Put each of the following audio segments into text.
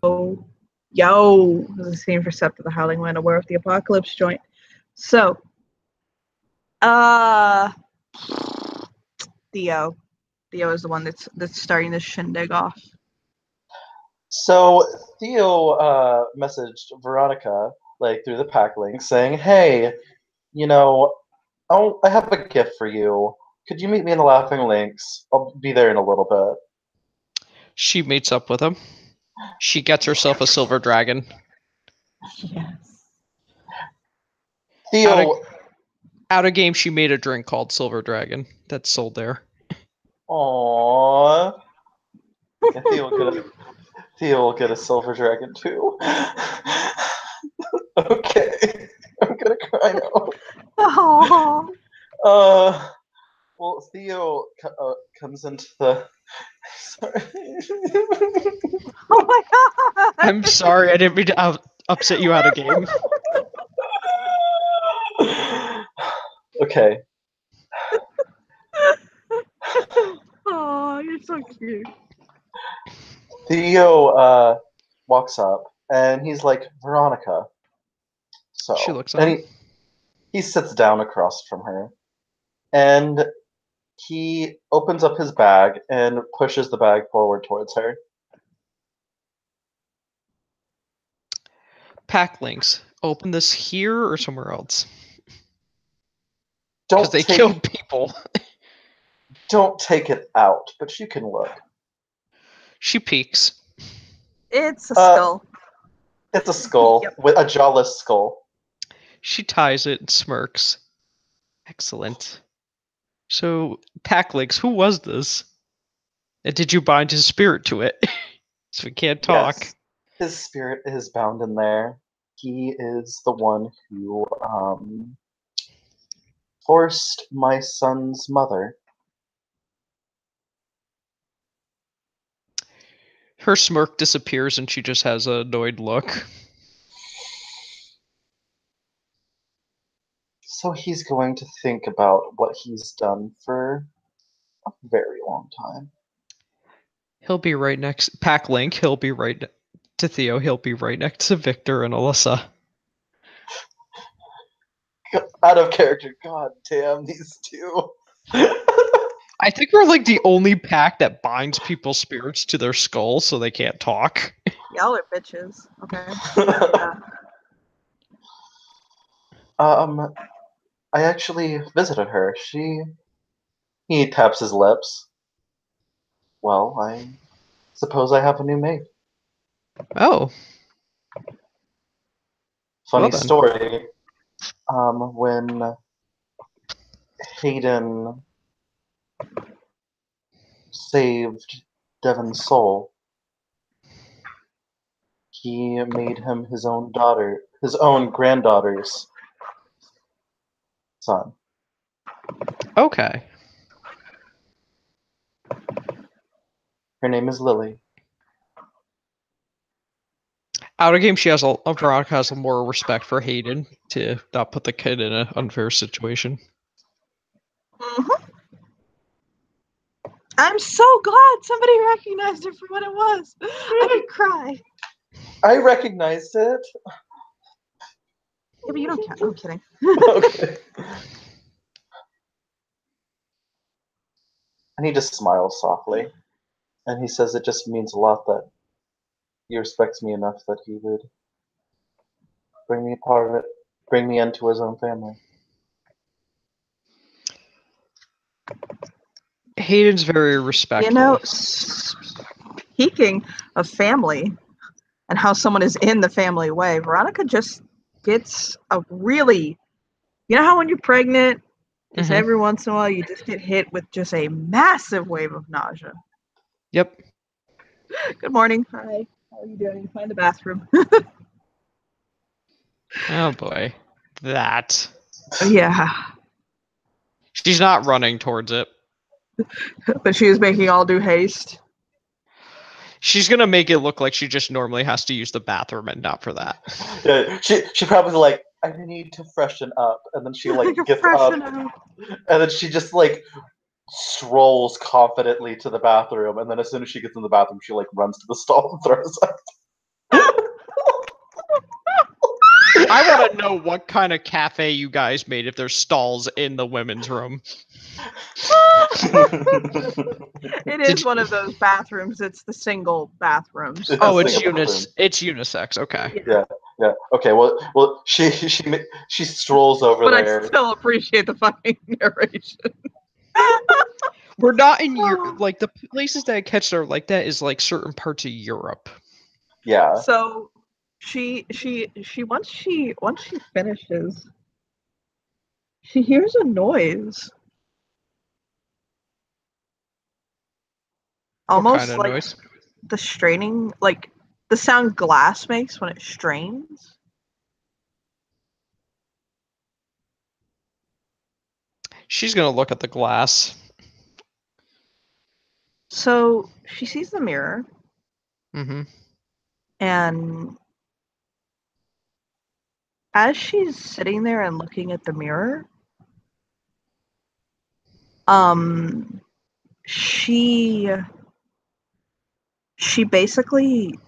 Yo, this is the scene for Sept of the Howling Wind, aware of the apocalypse joint. So, uh, Theo. Theo is the one that's starting this shindig off. So Theo messaged Veronica like through the pack link saying, "Hey, you know, I have a gift for you. Could you meet me in the Laughing Links? I'll be there in a little bit." She meets up with him. She gets herself a silver dragon. Yes. Theo, out of game, she made a drink called Silver Dragon that's sold there. aww. Yeah, Theo will get a silver dragon too. Okay, I'm gonna cry now. Oh. Well, Theo comes into the. Sorry. Oh my god! I'm sorry, I didn't mean to upset you out of game. Okay. Oh, you're so cute. Theo walks up and he's like, Veronica. So She looks up. and he sits down across from her and he opens up his bag and pushes the bag forward towards her. Pack links. Open this here or somewhere else? Because Don't they take kill people. don't take it out, but you can look. She peeks. It's a skull. It's a skull with a jawless skull. She ties it and smirks. Excellent. So, pack links, who was this? And did you bind his spirit to it? So we can't talk. Yes. His spirit is bound in there. He is the one who forced my son's mother. Her smirk disappears and she just has an annoyed look. So he's going to think about what he's done for a very long time. He'll be right next. Pack Link, he'll be right to Theo. He'll be right next to Victor and Alyssa. Out of character. God damn, these two. I think we're like the only pack that binds people's spirits to their skulls so they can't talk. Y'all are bitches. Okay. I actually visited her. He taps his lips. Well, I suppose I have a new mate. Oh. Funny story. When Hayden saved Devin's soul, he made him his own granddaughter's son. Okay. Her name is Lily. Out of game, Veronica has more respect for Hayden to not put the kid in an unfair situation. Mm-hmm. I'm so glad somebody recognized her for what it was. I could cry. I recognized it. Yeah, but you don't care. I'm kidding. Okay. And he just smiles softly. And he says it just means a lot that he respects me enough that he would bring me into his own family. Hayden's very respectful. You know, speaking of family and how someone is in the family way, Veronica just gets a really, you know how when you're pregnant, just every once in a while you just get hit with just a massive wave of nausea. Yep. Good morning. Hi. How are you doing? Find the bathroom. Oh boy. That. Yeah. She's not running towards it. But she is making all due haste. She's gonna make it look like she just normally has to use the bathroom and not for that. Yeah, she probably like, I need to freshen up, and then she like gets up, and then she just like strolls confidently to the bathroom, and then as soon as she gets in the bathroom, she like runs to the stall and throws up. I want to know what kind of cafe you guys made if there's stalls in the women's room. It is one of those bathrooms. It's the single bathrooms. Yeah, Oh, it's single bathroom. it's unisex. Okay. Yeah. Okay. Well, she strolls over But there. I still appreciate the fucking narration. We're not in Europe. Like the places that I catch are like that is like certain parts of Europe. Yeah. So she once she finishes, she hears a noise. Almost what kind of like noise? the straining, like the sound glass makes when it strains. She's gonna look at the glass. So she sees the mirror, Mm-hmm. and as she's sitting there and looking at the mirror, she basically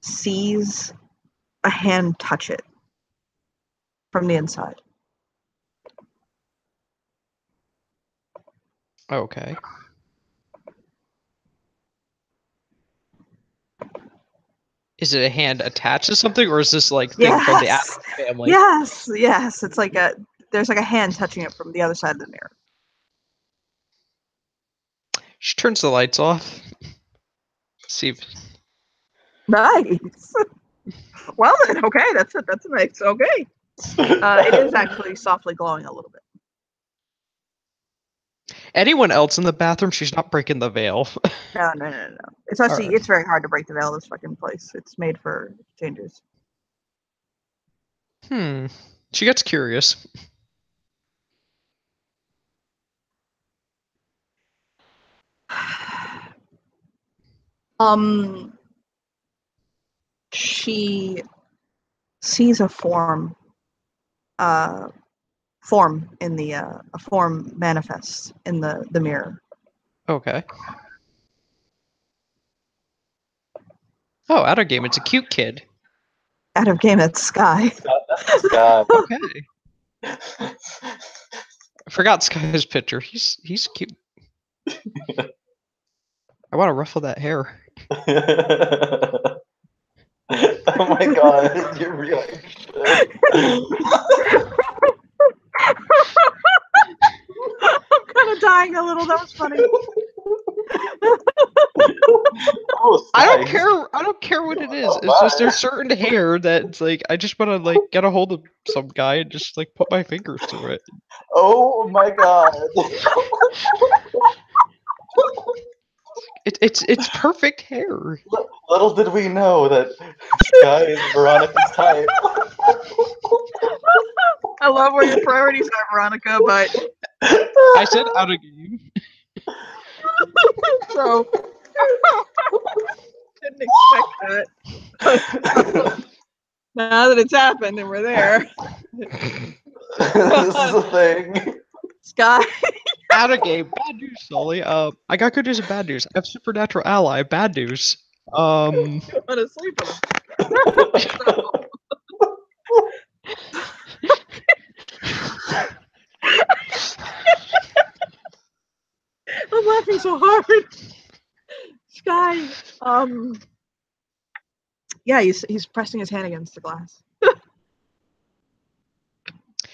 sees a hand touch it from the inside. Okay. Is it a hand attached to something, or is this like thing from the Yes. Addams family? Yes. It's like there's like a hand touching it from the other side of the mirror. She turns the lights off. See if Nice. Well then, okay, that's it. That's nice. Okay. It is actually softly glowing a little bit. anyone else in the bathroom. She's not breaking the veil. No. It's actually Alright. it's very hard to break the veil of this fucking place. It's made for changes. She gets curious. She sees a form in the a form manifests in the mirror. Okay. Oh, out of game. It's a cute kid. Out of game, it's Sky. God. Okay. I forgot Sky's picture. He's cute. I want to ruffle that hair. Oh my god, you're real. I'm kind of dying a little. That was funny. Oh, I don't Sky. care. I don't care what it is. Oh, It's just my. there's certain hair that's like I just want to like get a hold of some guy and just like put my fingers through it. Oh my god. It's perfect hair. Little did we know that Sky is Veronica's type. I love where your priorities are, Veronica, but I said out of game. so didn't expect that. Now that it's happened and we're there, This is a thing. Sky. Out of game. Bad news, Sully. I got good news and bad news. I have supernatural ally. Bad news. Want to sleep with him. I'm laughing so hard. Sky, yeah, he's pressing his hand against the glass.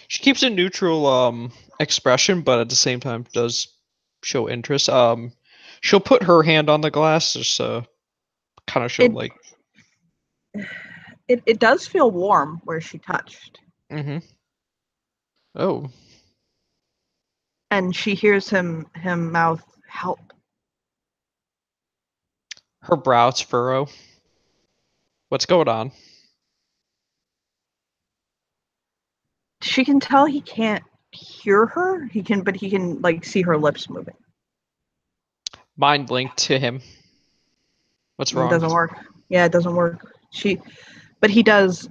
She keeps a neutral expression, but at the same time does show interest. She'll put her hand on the glass just kind of show It- like. It does feel warm where she touched, Mm-hmm. Oh. and she hears him mouth help. Her brows furrow. What's going on? She can tell he can't hear her. But he can like see her lips moving. Mind linked to him. What's wrong? It doesn't work. Yeah, it doesn't work. But he does.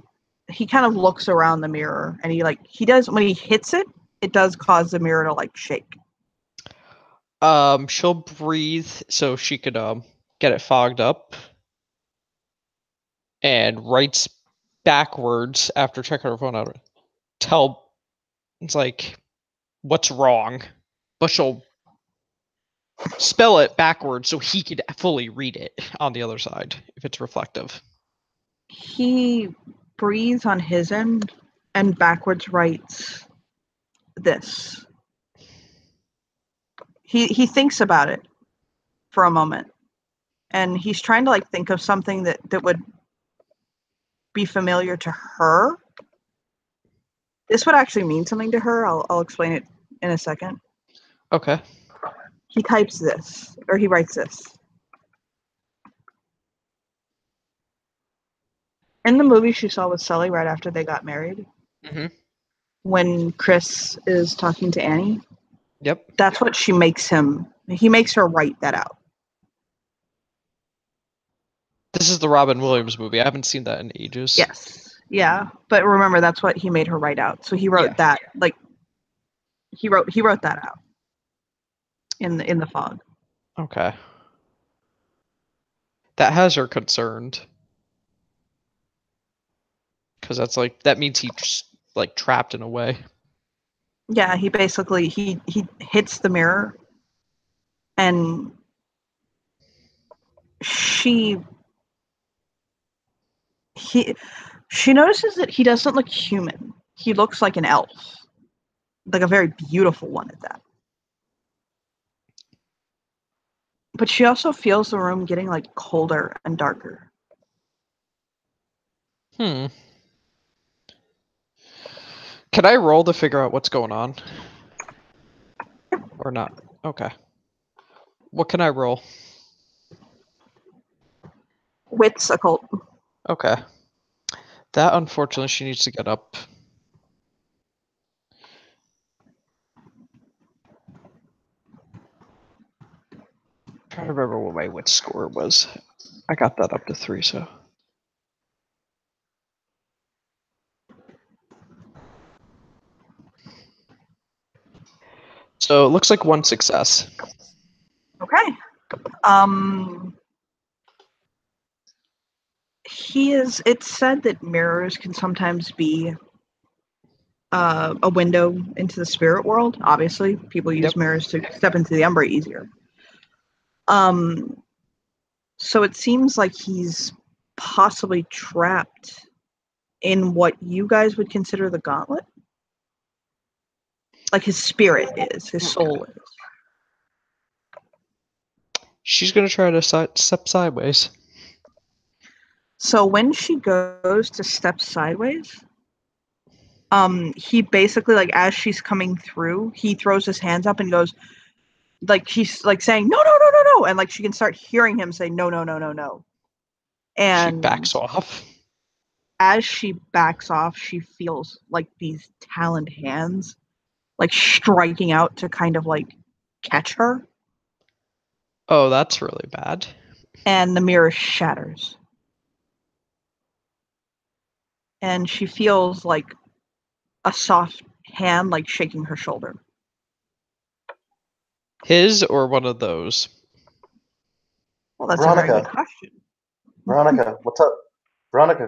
He kind of looks around the mirror, and he does when he hits it. It does cause the mirror to like shake. She'll breathe so she could get it fogged up. and writes backwards after checking her phone out. It's like, what's wrong? But she'll spell it backwards so he could fully read it on the other side if it's reflective. He breathes on his end and backwards writes this. He thinks about it for a moment, and he's trying to like think of something that would be familiar to her. This would actually mean something to her. I'll explain it in a second. Okay. He types this, or he writes this. In the movie she saw with Sully right after they got married, when Chris is talking to Annie, Yep. that's what he makes her write that out. This is the Robin Williams movie. I haven't seen that in ages. Yes. Yeah. But remember, that's what he made her write out. So he wrote that, like, he wrote that out in the fog. Okay. That has her concerned. Because that means he's just, like, trapped in a way. Yeah, he basically, he hits the mirror, and she notices that he doesn't look human. He looks like an elf. Like a very beautiful one at that. But she also feels the room getting like colder and darker. Can I roll to figure out what's going on? Or not? Okay. What can I roll? Wits occult. Okay. That, unfortunately, she needs to get up. I'm trying to remember what my wit score was. I got that up to 3, so. So it looks like 1 success. Okay. It's said that mirrors can sometimes be a window into the spirit world. Obviously, people use mirrors to step into the Umbra easier. So it seems like he's possibly trapped in what you guys would consider the gauntlet. Like his spirit is, his soul is. She's gonna try to step sideways. So when she goes to step sideways, he basically, like, as she's coming through, he throws his hands up and goes, like, he's like saying, no, no, no, no, no. And like she can start hearing him say, no, no, no, no, no. And she backs off. As she backs off, she feels like these taloned hands like striking out to kind of like catch her. Oh, that's really bad. And the mirror shatters. And she feels like a soft hand like shaking her shoulder. His or one of those? Well, that's Veronica. a very good question. Veronica, what's up? Veronica.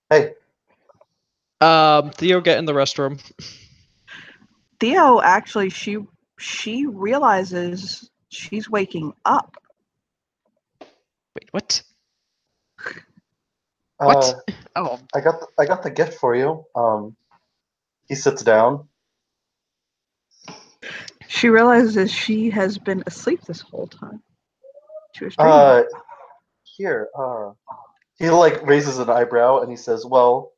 Hey. Theo, get in the restroom. Theo, actually, she realizes she's waking up. Wait, what? What? Oh, I got the gift for you. He sits down. She realizes she has been asleep this whole time. She was dreaming. Here. He like raises an eyebrow and he says, "Well,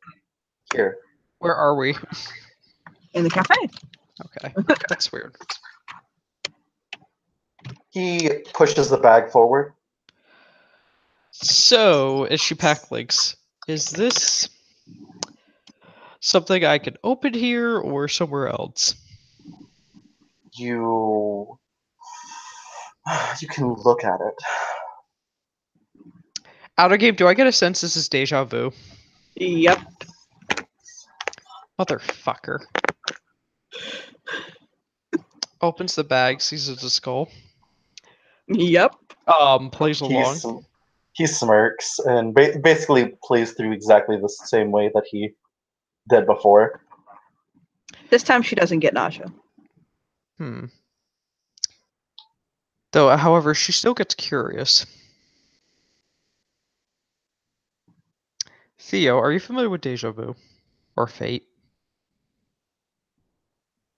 here." Where are we? In the cafe. Okay, that's weird. He pushes the bag forward. So, as she backlinks, is this something I can open here or somewhere else? You can look at it. Outer game, do I get a sense this is deja vu? Yep. Motherfucker. Opens the bag, sees it's a skull. Yep. Plays along. he smirks and basically plays through exactly the same way that he did before. This time she doesn't get nausea. Though, however, she still gets curious. Theo, are you familiar with deja vu or fate?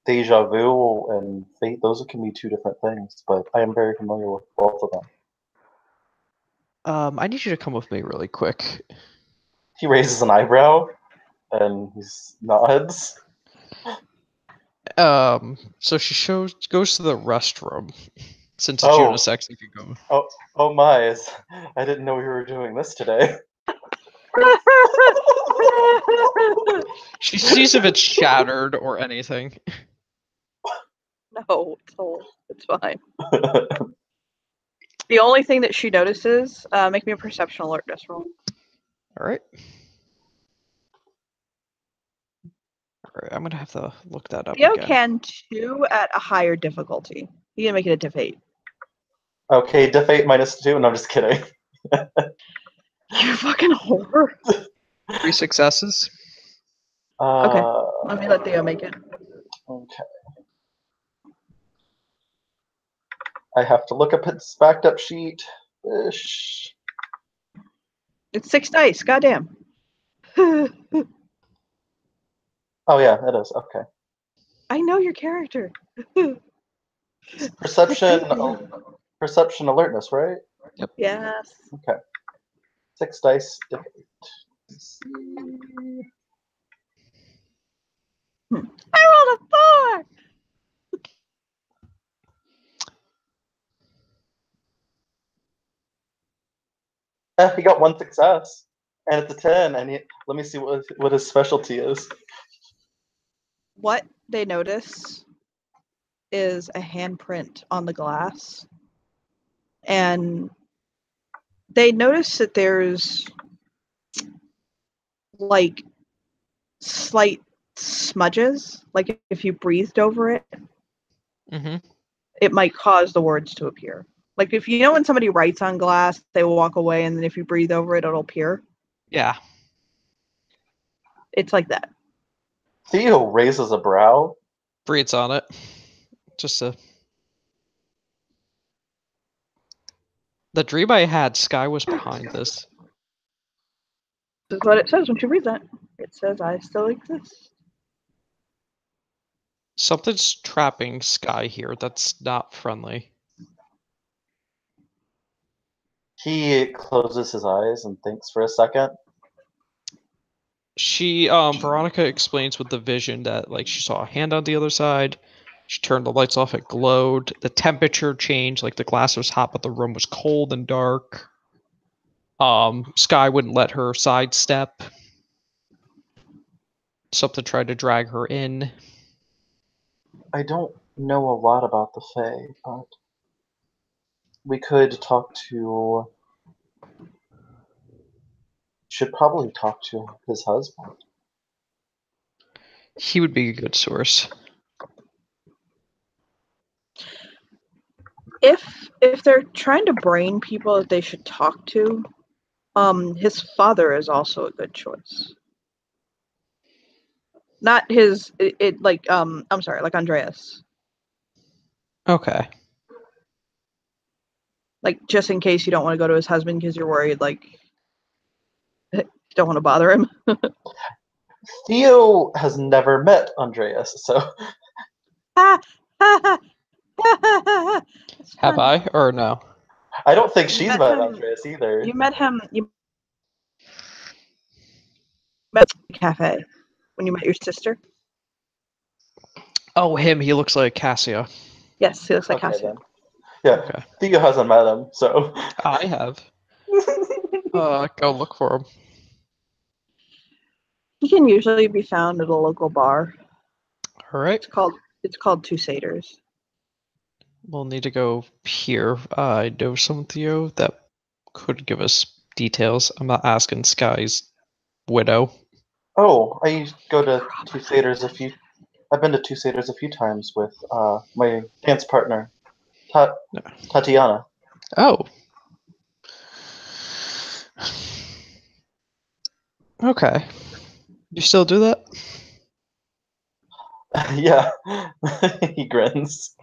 Deja vu and fate, those can be two different things, but I am very familiar with both of them. I need you to come with me really quick. He raises an eyebrow and he nods. So she goes to the restroom. Since it's Oh. unisex, you can go. Oh my, I didn't know we were doing this today. She sees if it's shattered or anything. No, it's fine. The only thing that she notices, make me a perception alertness roll. All right. I'm gonna have to look that up Theo again. can too at a higher difficulty. You can make it a diff 8. Okay, diff 8 -2. No, I'm just kidding. You fucking whore. 3 successes. Okay, let me let Theo make it. Okay. I have to look up its backed up sheet. Ish. It's 6 dice. Goddamn. Oh yeah, it is. Okay. I know your character. Perception alertness, right? Yep. Yes. Okay. 6 dice, diff 8. Let's see. I rolled a 4. He got 1 success, and it's a 10. And let me see what his specialty is. What they notice is a handprint on the glass, and they notice that there's like slight smudges, like if you breathed over it, it might cause the words to appear. Like if you know when somebody writes on glass, they will walk away, and then if you breathe over it, it'll appear. Yeah. It's like that. Theo raises a brow. Breathes on it. Just a... The dream I had, Sky was behind this. This is what it says when she reads that. It says, I still exist. Something's trapping Sky here that's not friendly. He closes his eyes and thinks for a second. She, Veronica explains with the vision that, like, she saw a hand on the other side. She turned the lights off, it glowed. The temperature changed, like the glass was hot, but the room was cold and dark. Sky wouldn't let her sidestep. Something tried to drag her in. I don't know a lot about the Fae, but we could talk to... Should probably talk to his husband. He would be a good source. If they're trying to brain people that they should talk to, his father is also a good choice. Not his I'm sorry, like Andreas. Okay. Like just in case you don't want to go to his husband because you're worried, like you don't want to bother him. Theo has never met Andreas, so Have I or no? I don't think she's met Andreas either. You met him. You met at the cafe when you met your sister. Oh, him. He looks like Cassia. Yes, he looks like Okay, Cassia. then. Yeah, Okay. Theo hasn't met him, so I have. Go look for him. He can usually be found at a local bar. All right. It's called Two Satyrs. We'll need to go here. I know some Theo that could give us details. I'm not asking Sky's widow. Oh, I go to Two Satyrs I've been to Two Satyrs a few times with my dance partner, Tatiana. Oh. Okay. You still do that? Yeah. He grins.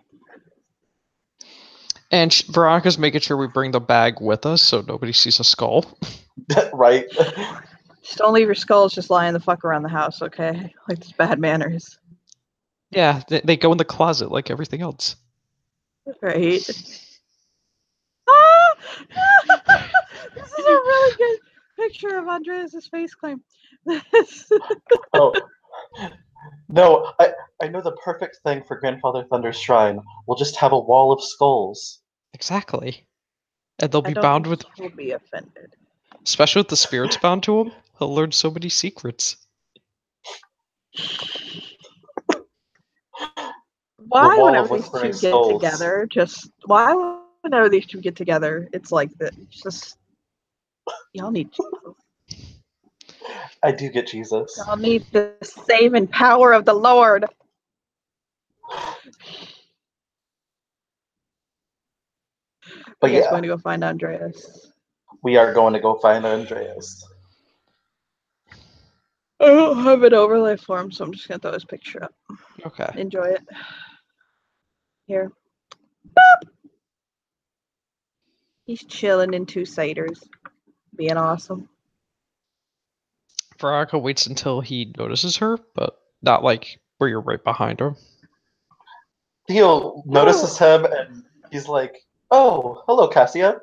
And Veronica's making sure we bring the bag with us so nobody sees a skull. Right? Just don't leave your skulls just lying the fuck around the house, okay? Like it's bad manners. Yeah, they go in the closet like everything else. Right. Ah! This is a really good picture of Andreas' face claim. Oh. No, I know the perfect thing for Grandfather Thunder's shrine. We'll just have a wall of skulls. Exactly. And they'll I be don't bound think with, he'll be offended. especially with the spirits bound to him, he'll learn so many secrets. Why, wall whenever of these two whispering get skulls. together, why, whenever these two get together, it's like that. It's just y'all need Jesus. I do get Jesus. Y'all need the saving power of the Lord. But You guys yeah, going to go find Andreas? we are going to go find Andreas. I don't have an overlay for him, so I'm just gonna throw his picture up. Okay. Enjoy it. Here. He's chilling in two ciders, being awesome. Veronica waits until he notices her, but not like where you're right behind her. Theo notices him and he's like, "Oh, hello, Cassia."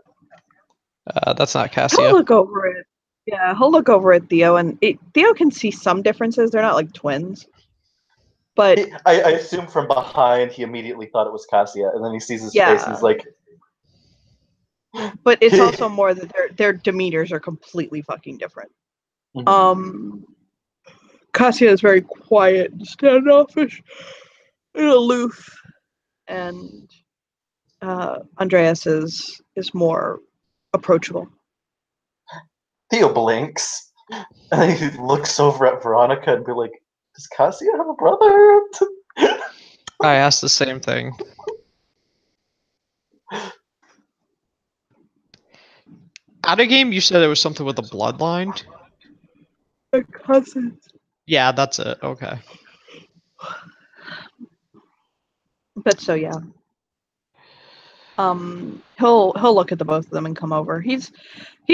That's not He'll Cassia. look over it. Yeah, he'll look over at Theo, and Theo can see some differences. They're not like twins, but I assume from behind he immediately thought it was Cassia, and then he sees his face and yeah. he's like, But it's also more that their demeanors are completely fucking different. Mhm. Cassia is very quiet and standoffish and aloof, and Andreas is more approachable. Theo blinks, and he looks over at Veronica and be like, "Does Cassia have a brother?" I asked the same thing. Out of game, you said there was something with a bloodline. They're cousins. Yeah, that's it. Okay. But so yeah. He'll look at the both of them and come over. He's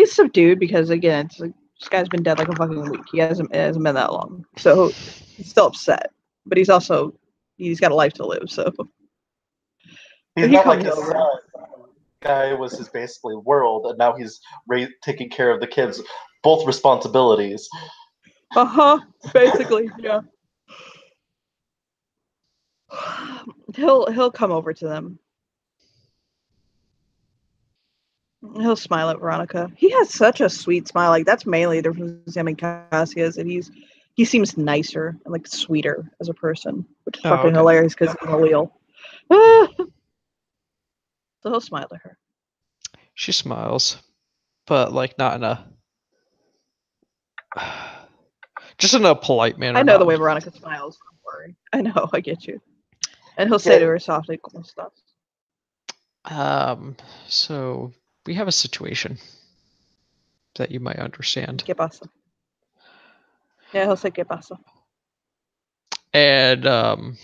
subdued because again, it's like this guy's been dead like a fucking week. He hasn't been that long, so he's still upset. But he's got a life to live. So He's he not like comes his over. son. Guy was his basically world, and now he's taking care of the kids, both responsibilities. Basically, yeah. He'll come over to them. He'll smile at Veronica. He has such a sweet smile. Like that's mainly the difference him and Cassia is that he seems nicer and like sweeter as a person, which is fucking okay. hilarious because he's a wheel. So he'll smile at her. She smiles, but like not in a, just in a polite manner. I know the not- way Veronica smiles. Don't worry. I know. I get you. And he'll say to her softly, "Cool stuff." So we have a situation that you might understand. ¿Qué pasa? Yeah, he'll say "¿Qué pasa?" And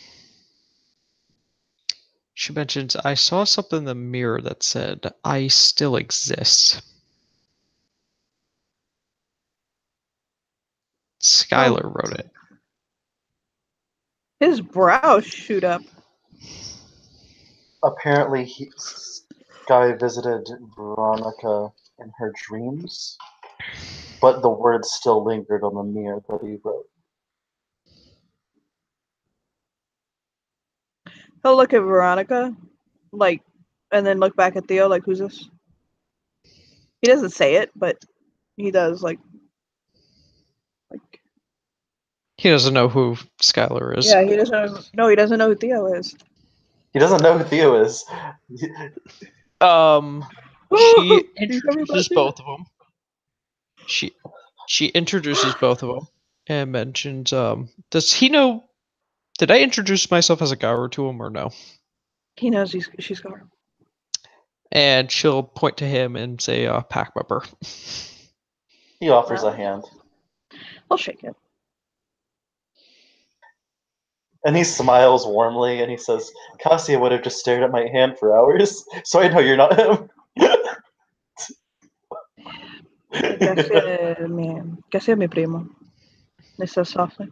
she mentions, I saw something in the mirror that said, I still exist. Skylar wrote it. His brows shoot up. Apparently, Guy visited Veronica in her dreams, but the words still lingered on the mirror that he wrote. He'll look at Veronica, like, and then look back at Theo, like, "Who's this?" He doesn't say it, but he does, like. He doesn't know who Skylar is. Yeah, he doesn't. No, he doesn't know who Theo is. He doesn't know who Theo is. She introduces both of them. She introduces both of them and mentions, does he know? Did I introduce myself as a Garu to him or no? He knows she's got her. And she'll point to him and say, pack member. He offers a hand. I'll shake it. And he smiles warmly and he says, Cassia would have just stared at my hand for hours, so I know you're not him. Cassia mi primo. They says softly.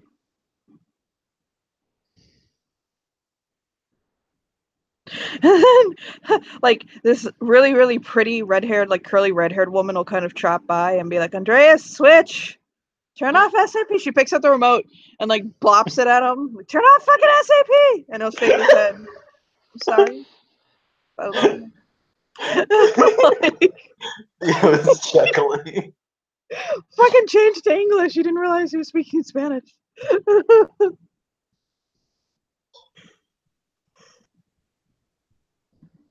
And then, like, this really, really pretty red-haired, like curly red-haired woman will kind of trot by and be like, Andreas, switch! Turn off SAP. She picks up the remote and like blops it at him. Like, turn off fucking SAP! And he'll shake his head. I'm sorry. Perdón. Like, He was chuckling. fucking changed to English. You didn't realize he was speaking Spanish.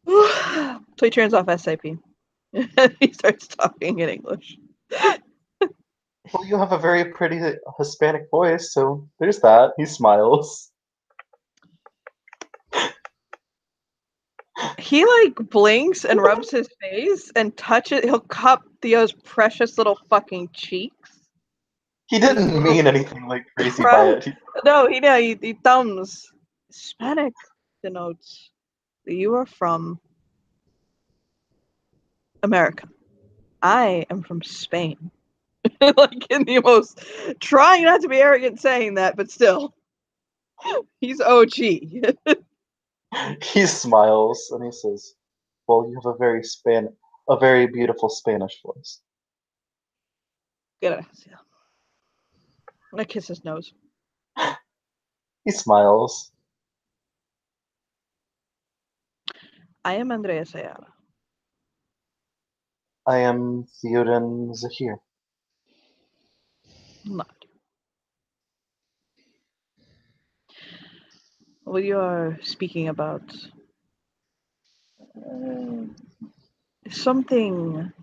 So he turns off SAP. He starts talking in English. Well, you have a very pretty Hispanic voice, so there's that. He smiles. He like blinks and rubs his face and touches. He'll cup Theo's precious little fucking cheeks. He didn't mean anything like crazy by it. No, he thumbs. Hispanic denotes that you are from America. I am from Spain. Like in the most, trying not to be arrogant saying that, but still, he's OG. He smiles and he says, "Well, you have a very beautiful Spanish voice." Gracias. I kiss his nose. He smiles. I am Andrea Sayala. I am Theoden Zahir. Not. We are speaking about something.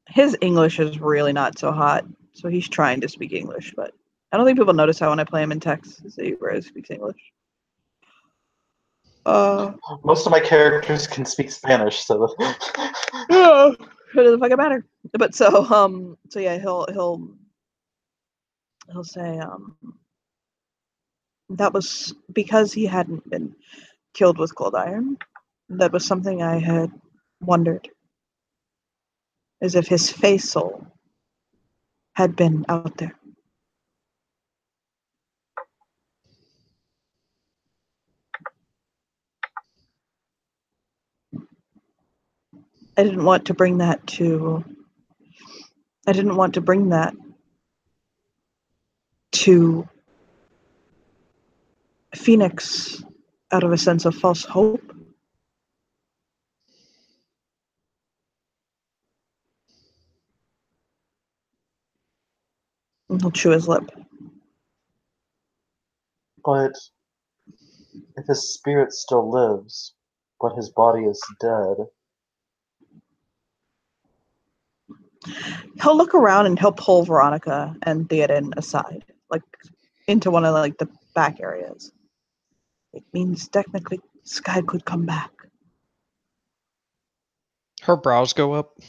His English is really not so hot, so he's trying to speak English, but I don't think people notice how when I play him in text, he rarely speaks English. Most of my characters can speak Spanish, so Yeah, it doesn't fucking matter. But so yeah, he'll say that was because he hadn't been killed with cold iron. That was something I had wondered, as if his face soul had been out there. I didn't want to bring that to Phoenix out of a sense of false hope. And he'll chew his lip. but if his spirit still lives, but his body is dead, He'll look around and he'll pull Veronica and Theoden aside, like into one of like the back areas. It means technically Sky could come back. Her brows go up.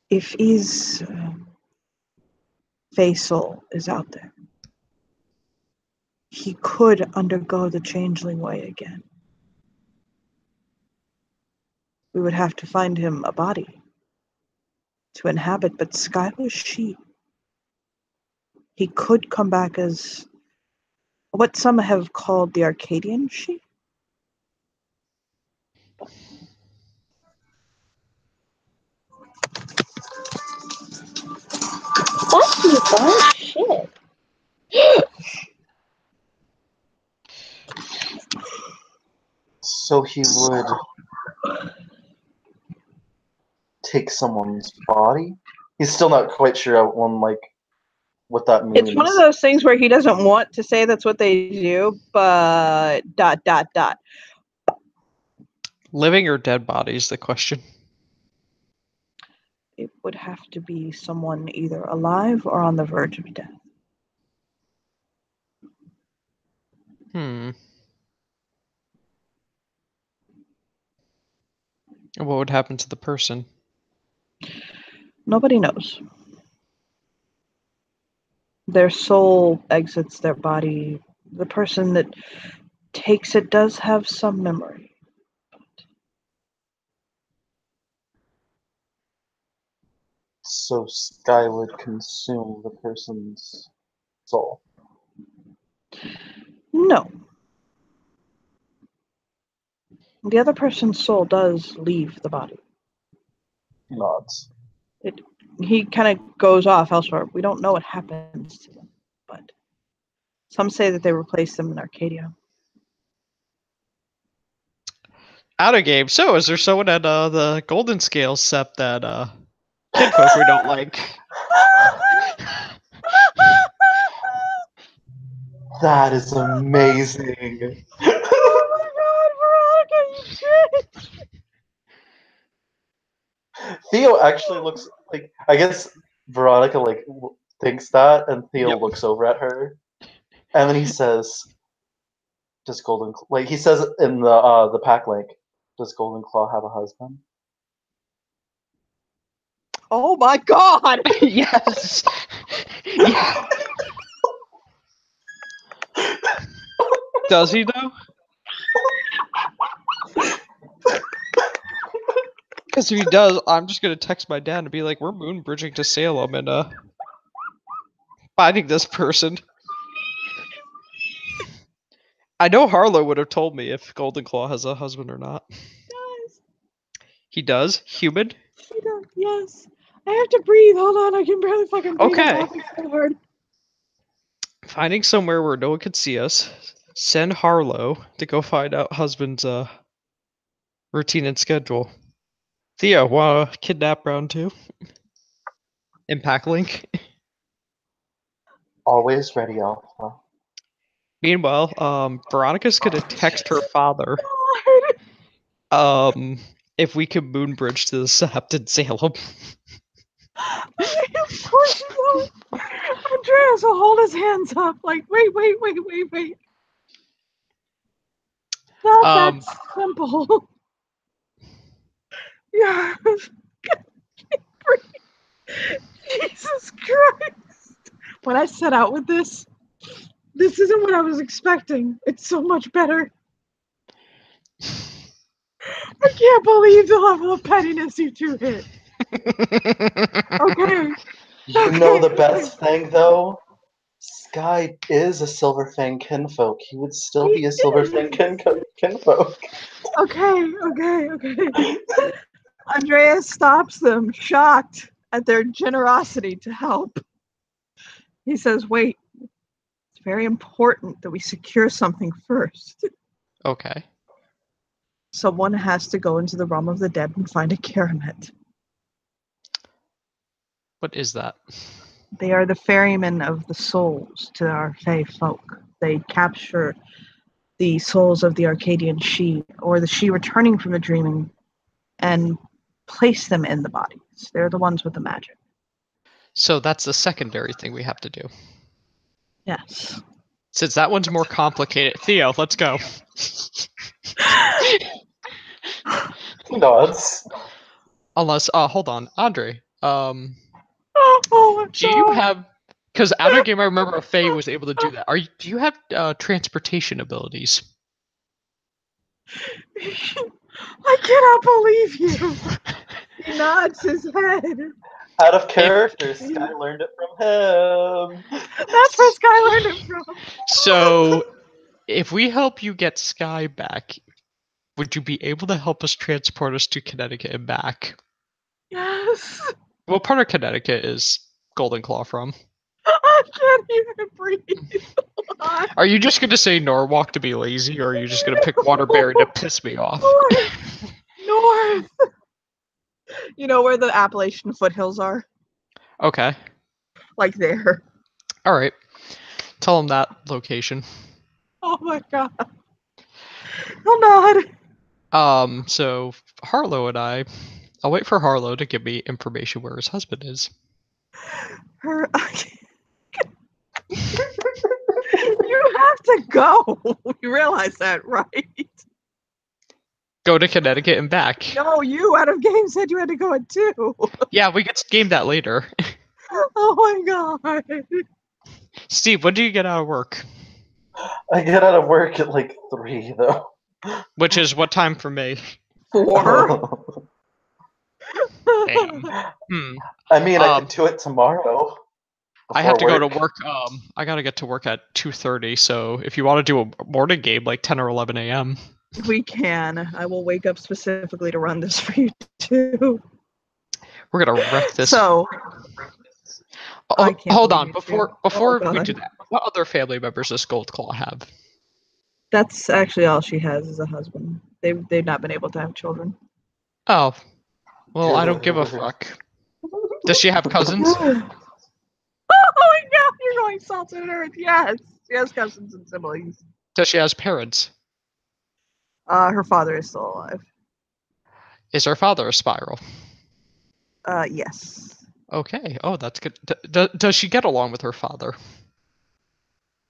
If his face soul is out there, he could undergo the changeling way again. We would have to find him a body to inhabit, but Sky was she. He could come back as what some have called the Arcadian she. Fuck you, bud. Shit. so he would take someone's body. He's still not quite sure what that means. It's one of those things where he doesn't want to say that's what they do, but ... Living or dead body is the question. It would have to be someone either alive or on the verge of death. And what would happen to the person? Nobody knows. Their soul exits their body. The person that takes it does have some memory. So Sky would consume the person's soul. No. The other person's soul does leave the body. Nods. He kind of goes off elsewhere. We don't know what happens to them, but some say that they replace them in Arcadia. Out of game. So, is there someone at the Golden Scale Sept that kinfolk we don't like? That is amazing. Oh my God, Veronica, you bitch! Theo actually looks like, I guess Veronica like thinks that, and Theo Yep. looks over at her, and then he says, "Does Golden like he says in the pack link, does Golden Claw have a husband?" Oh my God! Yes. Yeah. Does he though? Because if he does, I'm just gonna text my dad and be like, "We're moon bridging to Salem and finding this person." I know Harlow would have told me if Golden Claw has a husband or not. Guys, He does? Human? she does. Yes. I have to breathe. Hold on, I can barely fucking breathe. Okay. I'm laughing so hard. Finding somewhere where no one could see us. Send Harlow to go find out husband's routine and schedule. Theo, wanna kidnap round 2? Impact link. Always ready, Alpha. Meanwhile, Veronica's gonna text her father. God. If we can moonbridge to the Sept in Salem. Of course you know. Andreas will hold his hands up like, wait. Not that simple. Yeah. Jesus Christ. When I set out with this isn't what I was expecting. It's so much better. I can't believe the level of pettiness you two hit. Okay. You know the best thing though? Sky is a Silverfang kinfolk. He would still be a Silverfang kinfolk. Okay. Andreas stops them, shocked at their generosity to help. He says, wait, it's very important that we secure something first. Okay. Someone has to go into the realm of the dead and find a Karamet. What is that? They are the ferrymen of the souls to our Fey folk. They capture the souls of the Arcadian She, or the She returning from the dreaming, and place them in the bodies. They're the ones with the magic. So that's the secondary thing we have to do. Yes. Since that one's more complicated. Theo, let's go. He nods. Unless, hold on. Andre, I'm do you have... Because out of game, I remember Faye was able to do that. Do you have transportation abilities? I cannot believe you. He nods his head. Out of character, Sky learned it from him. That's where Sky learned it from. So, if we help you get Sky back, would you be able to help us transport us to Connecticut and back? Yes. What part of Connecticut is Golden Claw from? I can't even breathe. Are you just going to say Norwalk to be lazy, or are you just going to pick Waterbury to piss me off? North. You know where the Appalachian foothills are? Okay. Like there. Alright. Tell him that location. Oh my god. I'll nod. So Harlow and I'll wait for Harlow to give me information where his husband is. You have to go. You realize that, right? go to Connecticut and back. No, you out of game said you had to go at 2. Yeah, we could game that later. Oh my god. Steve, when do you get out of work? I get out of work at like 3 though. Which is what time for me? 4? Damn. I mean, I Um, could do it tomorrow. I have to before go to work. I gotta get to work at 2:30. So if you want to do a morning game like 10 or 11 a.m., We can. I will wake up specifically to run this for you too. we're gonna wreck this. So, I can't hold believe on. you Before two. we God. do that, what other family members does Goldclaw have? That's actually all she has is a husband. They've not been able to have children. Oh, well, I don't give a fuck. Does she have cousins? Oh my god, you're going salt and earth. Yes. She has cousins and siblings. Does she have parents? Her father is still alive. Is her father a spiral? Yes. Okay. Oh, that's good. Does she get along with her father?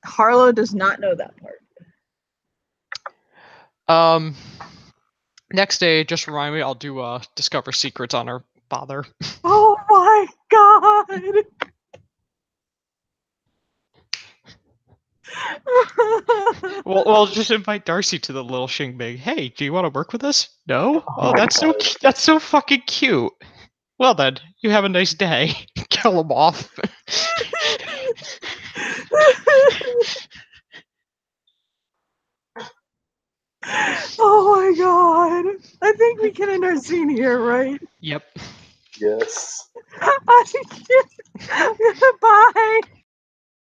Harlow does not know that part. Next day, just remind me. I'll do discover secrets on her father. Oh my god. We'll just invite Darcy to the little shindig. Hey, do you want to work with us? No? Oh, my that's so God. that's so fucking cute. Well then, you have a nice day. Kill him off. Oh my god. I think we can end our scene here, right? Yep. Yes. Bye.